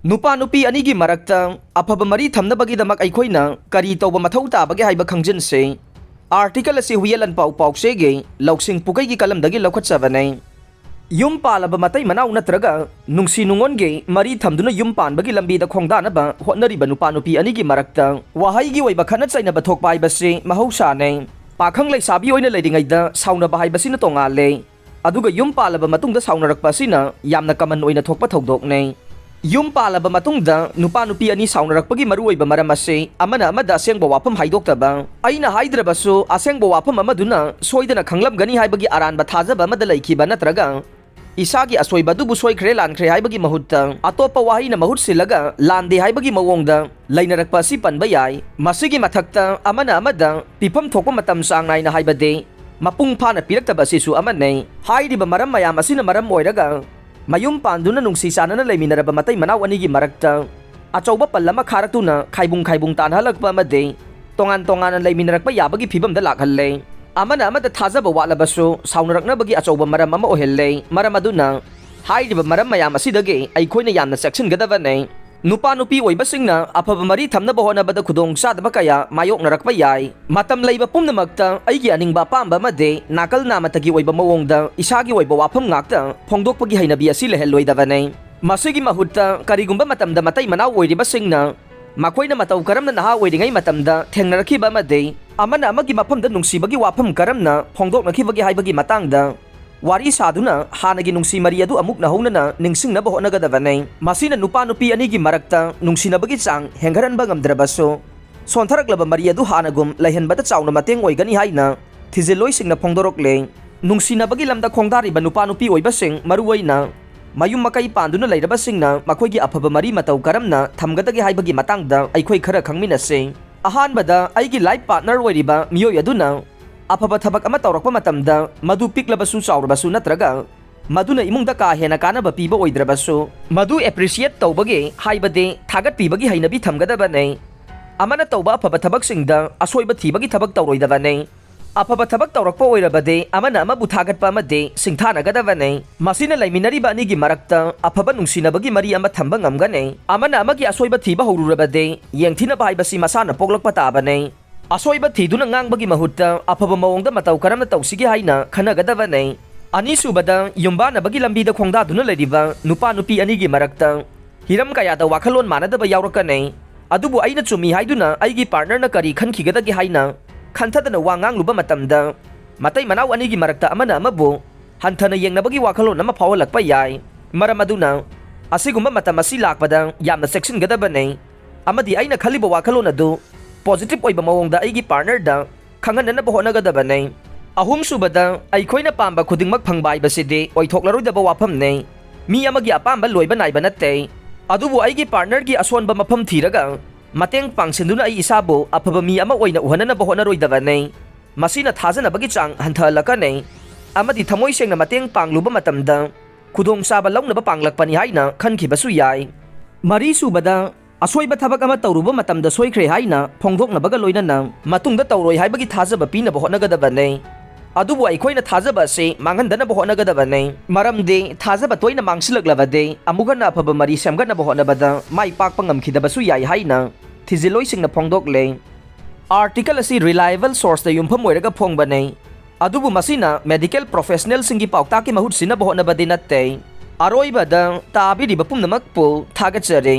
नुपा नुपी अनिगी मरक्ता अफब मरी थमनबगीदमक अइखोइना करी तौबा मथौ ताबगे हाइबा खंजनसे आर्टिकल असे हुयलन पाउ पाउसेगे लौसिंग पुकैगी कलमदगी लौखटसबने युम पालब मतै मनाउ नत्रगा नुंसी नुंगोनगे मरी थमदुना युम पानबगी लंबीदा खोंगदानबा होटनरिबा नुपा नुपी अनिगी मरक्ता वाहाइगी ओइबा खना चाइनबा थोकपा हाइबसे महौसाने पाखंग लैसाबी ओइना लेरिङैदा साउनबा हाइबसिना तोंगाले अदुगा युम पालब मतुंगदा साउनरकपासिना यामना कमन ओइना थोकपा थौदोकने युम पालब मतुंगदा नुपा नुपी अनि साउनरकपगी मरुओइबा मरम असे अमना अमदा असेंगबा वाफम हाइदोक्तबा अइना हाइद्रबसु असेंगबा वाफम अमदुना सोइदना खंगलमगनी हाइबगी अरानबा थाजबा अमदा लैखिबा नत्रगा इसागी असोइबदुबु सोइख्रे लानख्रे हाइबगी महुत्ता अतोपा वाहिना महुत सिलगा लांदे हाइबगी मवोंगदा लैनरकपा असि पनबा याय मसिगी मथक्ता अमना अमदा पिफम थोकपा मतम सांग नाइना हाइबदे मपुंग फाना पिरक्तबा सिसु अमने हाइरिबा मरम मयाम असिना मरम ओइरगा मयुम पांदुना नुंसी चानना लेमिनरबा मतै मनाउ अनिगी मरक्ता अचौबा पल्लमा खारक्तुना खाइबुंग खाइबुंग तानहलकपा अमदे तोंगान तोंगान लेमिनरकपा याबगी फिबमदा लाखहल्ले अमना अमदा थाजबा वालबसु साउनरकनबगी अचौबा मरम अमा ओहेल्ले मरम अदुना हाइरिबा मरम मयाम असिदगे अइखोइना यामना सेक्शनगदबने नुपा नुपी ओइबसिंगना अफब मरी थमनबा होनबदा खुदोंग चादबा कया मायोकनरकपा याय मतम लैबा पुमनमक्ता अइगी अनिंगबा पांबा अमदे नाकल नामतगी ओइबा मवोंगदा इसागी ओइबा वाफम ngakta फोंदोकपगी हैनबी असि लेहलोइदबने मसिगी महुत्ता करिगुंबा मतमदा मतै मनाउ ओइरिबसिंगना मखोइना मतौ करमना नहा ओइरिङै मतमदा थेंनरखिबा अमदे अमना अमगी मफमदा नुंसीबगी वाफम करमना फोंदोकनखिबगी हाइबगी मतंगदा वारी साधुना हानगी नुंसी मरी अदु अमुक नहौनना निंगसिंगनबा होनगदबने मसिना नुपा नुपी अनिगी मरक्ता नुंसीनबगी चांग हेंगरनबा ngamद्रबसो सोंथरकलबा मरी अदु हानगुम लैहनबदा चाउना मतेंग ओइगनी हाइना थिजिलोइसिंगना फोंदोरकले नुंसीनबगी लमदा खोंगदारिबा नुपा नुपी ओइबसिंग मरुओइना मयुम मकई पांदुना लैरबसिंगना मखोइगी अफबा मरी मतौ करमना थमगदगे हाइबगी मतंगदा अइखोइ खरा खंगमिनसे अहानबदा अइगी लाइफ पार्टनर ओइरिबा मियोय अदुना अफबा थबक अमा तौरकपा मतमदा मधु पिकलबसु चाउरबसु नत्रगा मधुना इमुंगदा का हेना कानबा पीबा ओइद्रबसु मधु एप्रिशिएट तौबगे हाइबदे थागत पीबगी हैनबी थमगदबने अमना तौबा अफबा थबकसिंगदा असोइबा थीबगी थबक तौरोइदबने अफबा थबक तौरकपा ओइरबदे अमना अमबु थागतपा अमदे सिंथानगदबने मसिना लैमिनरिबा अनिगी मरक्ता अफबा नुंसीनबगी मरी अमा थंबा ngamगने अमना अमगी असोइबा थीबा हौरुरबदे येंगथिनबा हाइबसि मसाना पोगलकपा ताबने असोइबा थीदुना ngangbagi mahutta afaba mawongda matau karamna tausigi haina khanagadabane अनीसुबदा युम्बानबगी लंबीदा खोंगदादुना लेरिबा नुपा नुपी अनिगी मरक्ता हिरम कयादा वाखलोन मानदबा यावरकने अदुबु आइना चुमी हाइदुना आइगी पार्टनरना करी खनखिगदगी हाइना खनथदना वांगांगलुबा मतमदा मतै मनाउ अनिगी मरक्ता अमना अमबु हंथना येंगनबगी वाखलोन अमा फावलकपा याय मरम अदुना असिगुम्बा मतम असि लाकपदा यामना सेक्शनगदबने अमदि आइना खलिबा वाखलोन अदु पॉजिटिव ओइबा मवोंगदा आइगी पार्टनरदा खंगननबा होनगदबने अहुम सुबदा अइखोइना पांबा खुदिंगमक फंगबा हाइबसिदि ओइथोक्लरोइदबा वाफमने मी अमगी अपांबा लोइबा नाइबा नत्ते अदुबु आइगी पार्टनरगी असोनबा मफम थीरगा मतेंग पांगसिंदुना आई इसाबु अफबा मी अमा ओइना उहननबा होनरोइदबने मसिना थाजनबगी चांग हंथलकने अमदि थमोइ सेंगना मतेंग पांगलुबा मतमदा खुदोंग साबा लौनबा पांगलकपनि हाइना खनखिबसु याय मरी सुबदा असोइबा थबक अमा तौरुबा मतमदा सोइख्रे हाइना फोंदोकनबगा लोइनना मतुंगदा तौरोइ हाइबगी थाजबा पीनबा होनगदबने अदुबु अइखोइना थाजबा से मांगनदनबा होनगदबने मरमदे थाजबा तोइना मांगसिलकलबदे अमुगना अफबा मरी सेमगनबा होनबदा माइ पाकपा ngamखिदबसु याय हाइना थिजिलोइसिंगना फोंदोकले आर्टिकल असि रिलायबल सोर्सदा युमफम ओइरगा फोंबने अदुबु मसिना मेडिकल प्रोफेशनल सिंगी पाउताकी महुत सिनबा होनबदे नत्ते अरोइबदा ताबिरिबा पुमनमकपु थागतजरे।